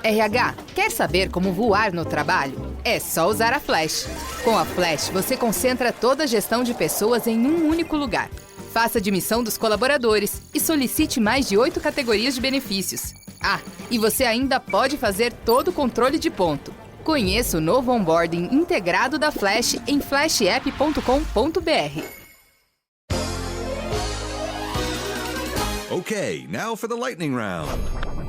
RH, quer saber como voar no trabalho? É só usar a Flash. Com a Flash, você concentra toda a gestão de pessoas em um único lugar. Faça a admissão dos colaboradores e solicite mais de 8 categorias de benefícios. Ah, e você ainda pode fazer todo o controle de ponto. Conheça o novo onboarding integrado da Flash em flashapp.com.br. Okay, now for the lightning round.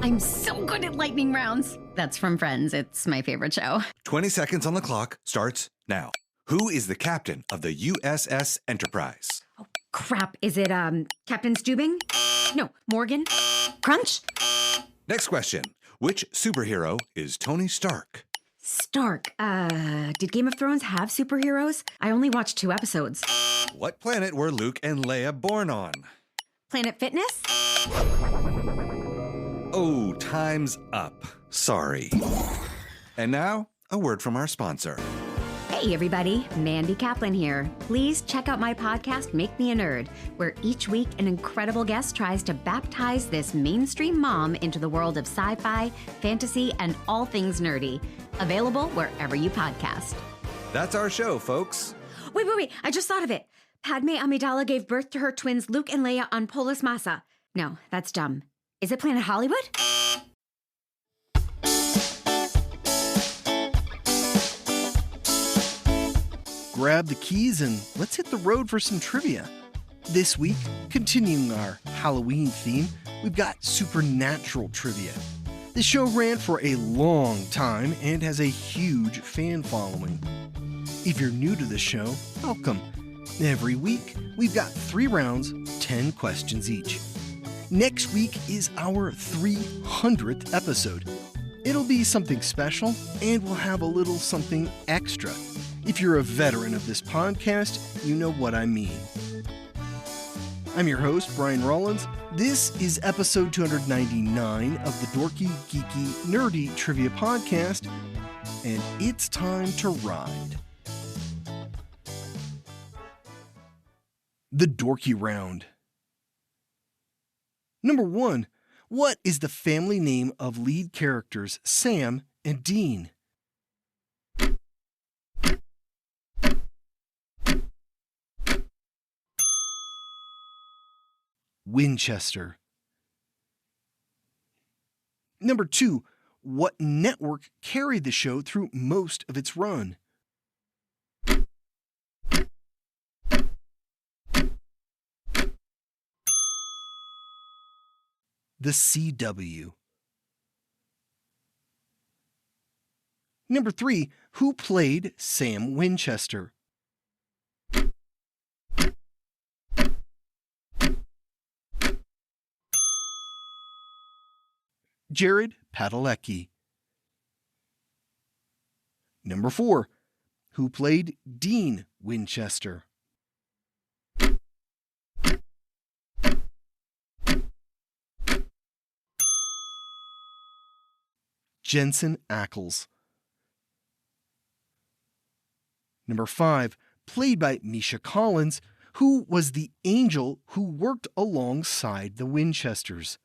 I'm so good at lightning rounds. That's from Friends. It's my favorite show. 20 seconds on the clock starts now. Who is the captain of the USS Enterprise? Oh, crap. Is it, Captain Stubing? No, Morgan? Crunch? Next question. Which superhero is Tony Stark? Stark. Did Game of Thrones have superheroes? I only watched 2 episodes. What planet were Luke and Leia born on? Planet Fitness? Oh, time's up. Sorry. And now, a word from our sponsor. Hey everybody, Mandy Kaplan here. Please check out my podcast, Make Me a Nerd, where each week an incredible guest tries to baptize this mainstream mom into the world of sci-fi, fantasy, and all things nerdy. Available wherever you podcast. That's our show, folks. Wait, I just thought of it. Padme Amidala gave birth to her twins Luke and Leia on Polis Massa. No, that's dumb. Is it Planet Hollywood? Grab the keys and let's hit the road for some trivia. This week, continuing our Halloween theme, we've got supernatural trivia. This show ran for a long time and has a huge fan following. If you're new to the show, welcome. Every week, we've got 3 rounds, 10 questions each. Next week is our 300th episode. It'll be something special, and we'll have a little something extra. If you're a veteran of this podcast, you know what I mean. I'm your host, Brian Rollins. This is episode 299 of the Dorky, Geeky, Nerdy Trivia Podcast, and it's time to ride. The Dorky Round. Number 1. What is the family name of lead characters Sam and Dean? Winchester. Number 2. What network carried the show through most of its run? The CW. Number 3. Who played Sam Winchester? Jared Padalecki. Number 4. Who played Dean Winchester? Jensen Ackles. Number 5, played by Misha Collins, who was the angel who worked alongside the Winchesters.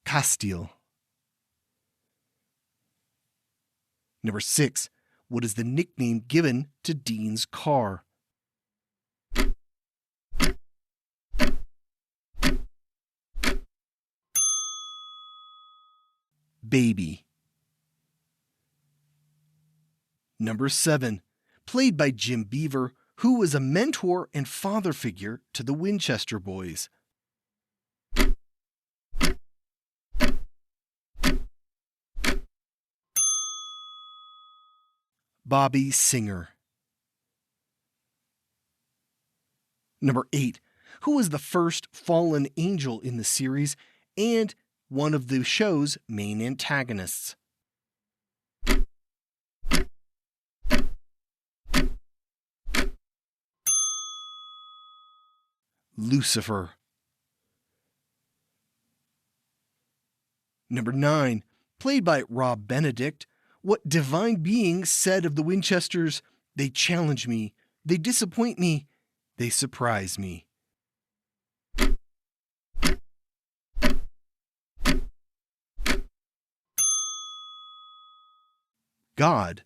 Castile. Number 6, what is the nickname given to Dean's car? Baby. Number 7, played by Jim Beaver, who was a mentor and father figure to the Winchester boys. Bobby Singer. Number 8, who was the first fallen angel in the series and one of the show's main antagonists. Lucifer. Number 9, played by Rob Benedict, what divine being said of the Winchesters, "They challenge me, they disappoint me, they surprise me. God.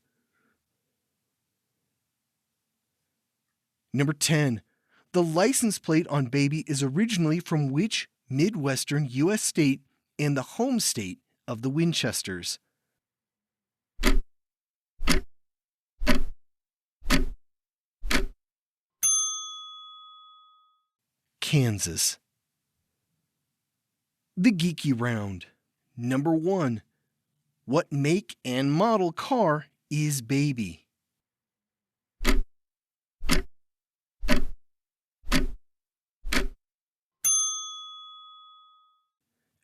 Number 10. The license plate on Baby is originally from which Midwestern U.S. state and the home state of the Winchesters? Kansas. The Geeky Round. Number 1. What make and model car is Baby?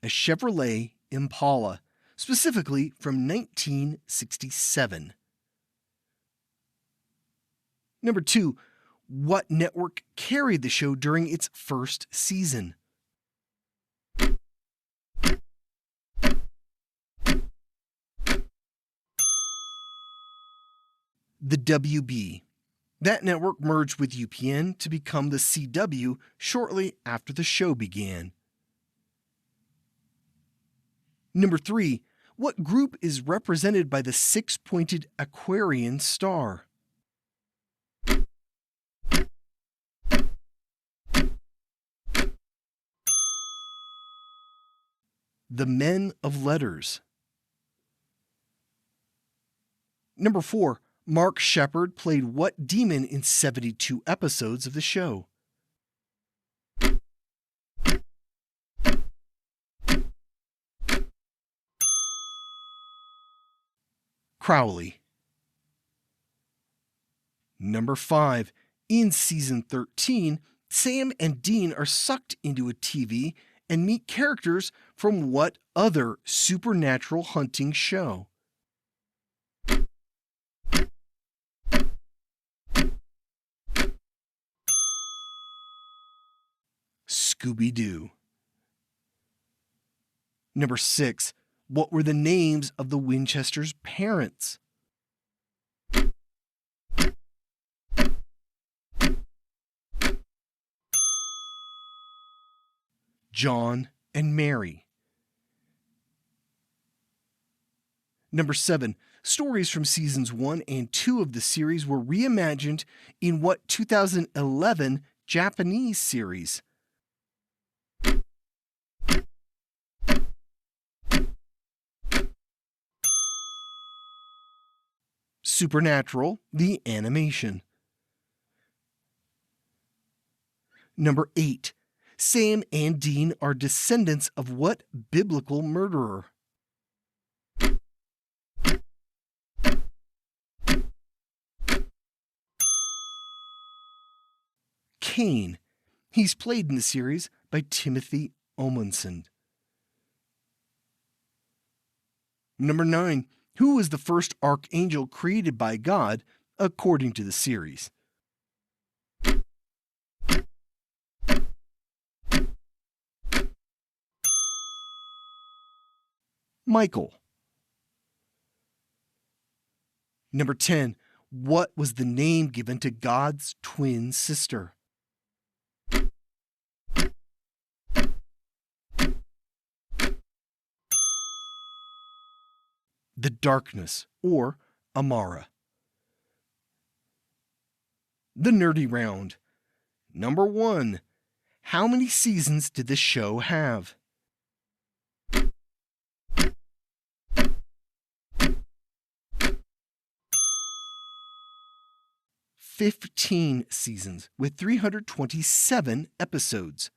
A Chevrolet Impala, specifically from 1967. Number 2. What network carried the show during its first season? The WB. That network merged with UPN to become the CW shortly after the show began. Number 3. What group is represented by the six-pointed Aquarian star? The Men of Letters. Number 4. Mark Shepard played what demon in 72 episodes of the show? Crowley. Number 5. In season 13, Sam and Dean are sucked into a TV and meet characters from what other supernatural hunting show? Scooby-Doo. Number 6. What were the names of the Winchesters' parents? John and Mary. Number 7. Stories from seasons 1 and 2 of the series were reimagined in what 2011 Japanese series? Supernatural, the animation. Number 8. Sam and Dean are descendants of what biblical murderer? Cain. He's played in the series by Timothy Omundson. Number 9. Who was the first archangel created by God according to the series? Michael. Number 10. What was the name given to God's twin sister? The Darkness, or Amara. The Nerdy Round. Number 1. How many seasons did the show have? "15 seasons with 327 episodes.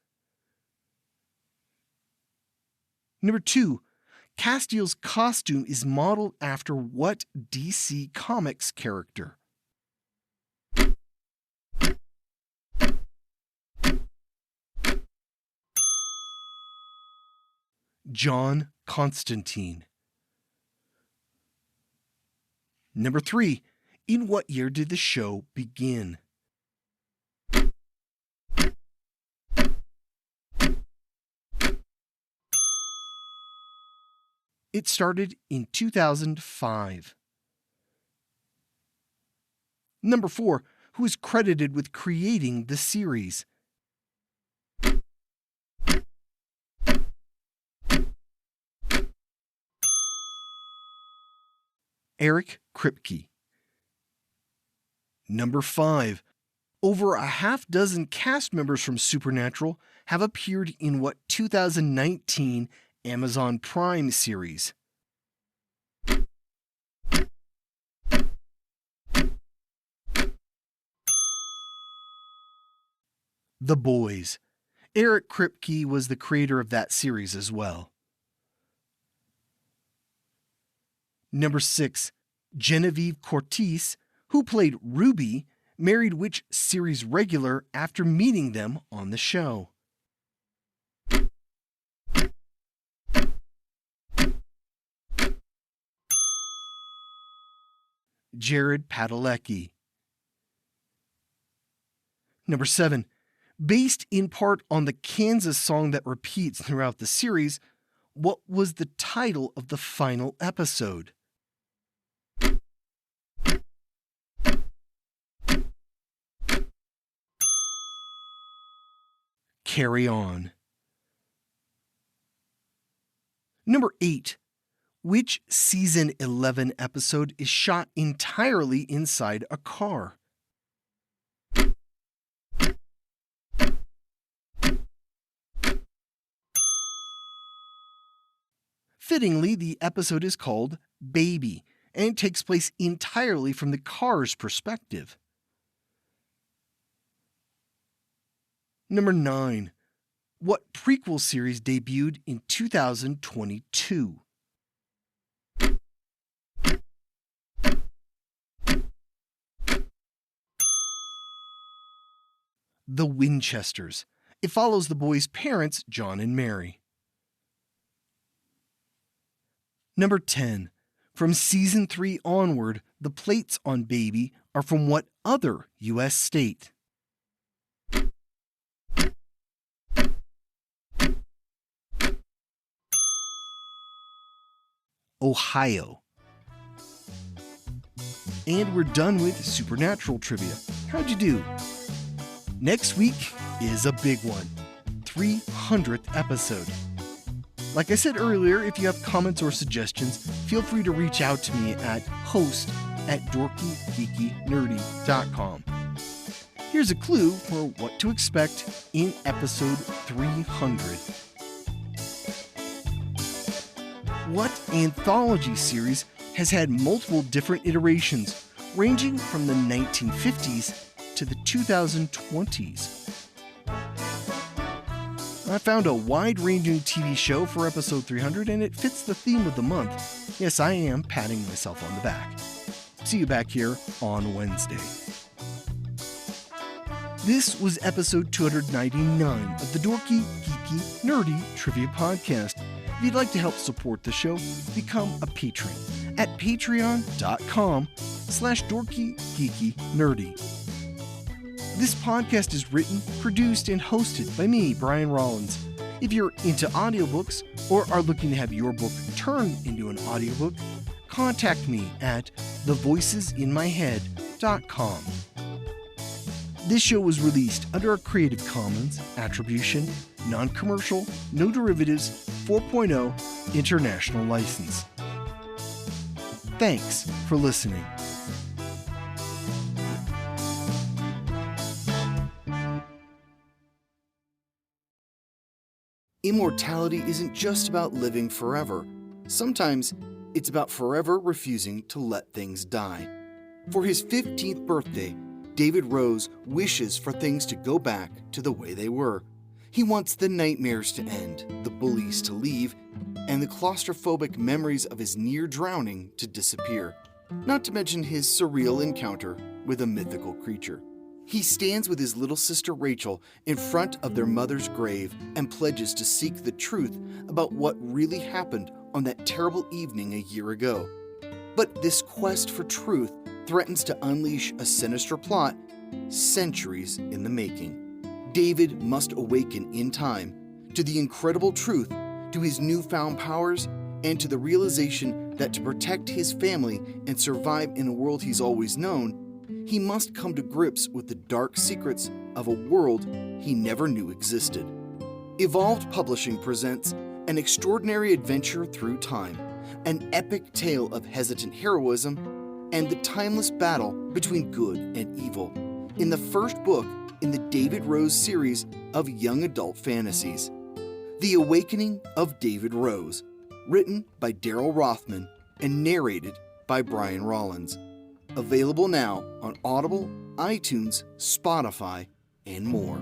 Number 2. Castiel's costume is modeled after what DC Comics character? John Constantine. Number 3. In what year did the show begin? It started in 2005. Number 4. who is credited with creating the series. Eric Kripke. Number 5. Over a half dozen cast members from Supernatural have appeared in what 2019 Amazon Prime series. The Boys. Eric Kripke was the creator of that series as well. Number 6. Genevieve Cortese, who played Ruby, married which series regular after meeting them on the show? Jared Padalecki. Number 7. Based in part on the Kansas song that repeats throughout the series, what was the title of the final episode? Carry On. Number 8. Which season 11 episode is shot entirely inside a car? Fittingly, the episode is called Baby, and it takes place entirely from the car's perspective. Number 9. What prequel series debuted in 2022? The Winchesters. It follows the boys' parents, John and Mary. Number 10. From season 3 onward, the plates on Baby are from what other U.S. state? Ohio. And we're done with Supernatural trivia. How'd you do? Next week is a big one. 300th episode. Like I said earlier, if you have comments or suggestions, feel free to reach out to me at host@dorkygeekynerdy.com. Here's a clue for what to expect in episode 300. What anthology series has had multiple different iterations, ranging from the 1950s to the 2020s? I found a wide-ranging TV show for episode 300, and it fits the theme of the month. Yes, I am patting myself on the back. See you back here on Wednesday. This was episode 299 of the Dorky, Geeky, Nerdy Trivia Podcast. If you'd like to help support the show, become a patron at patreon.com/dorkygeekynerdy. This podcast is written, produced, and hosted by me, Brian Rollins. If you're into audiobooks or are looking to have your book turned into an audiobook, contact me at thevoicesinmyhead.com. This show was released under a Creative Commons Attribution, Non-Commercial, No Derivatives 4.0 International License. Thanks for listening. Immortality isn't just about living forever. Sometimes it's about forever refusing to let things die. For his 15th birthday, David Rose wishes for things to go back to the way they were. He wants the nightmares to end, the bullies to leave, and the claustrophobic memories of his near drowning to disappear. Not to mention his surreal encounter with a mythical creature. He stands with his little sister Rachel in front of their mother's grave and pledges to seek the truth about what really happened on that terrible evening a year ago. But this quest for truth threatens to unleash a sinister plot centuries in the making. David must awaken in time to the incredible truth, to his newfound powers, and to the realization that to protect his family and survive in a world he's always known, he must come to grips with the dark secrets of a world he never knew existed. Evolved Publishing presents an extraordinary adventure through time, an epic tale of hesitant heroism, and the timeless battle between good and evil, in the first book in the David Rose series of young adult fantasies. The Awakening of David Rose, written by Daryl Rothman and narrated by Brian Rollins. Available now on Audible, iTunes, Spotify, and more.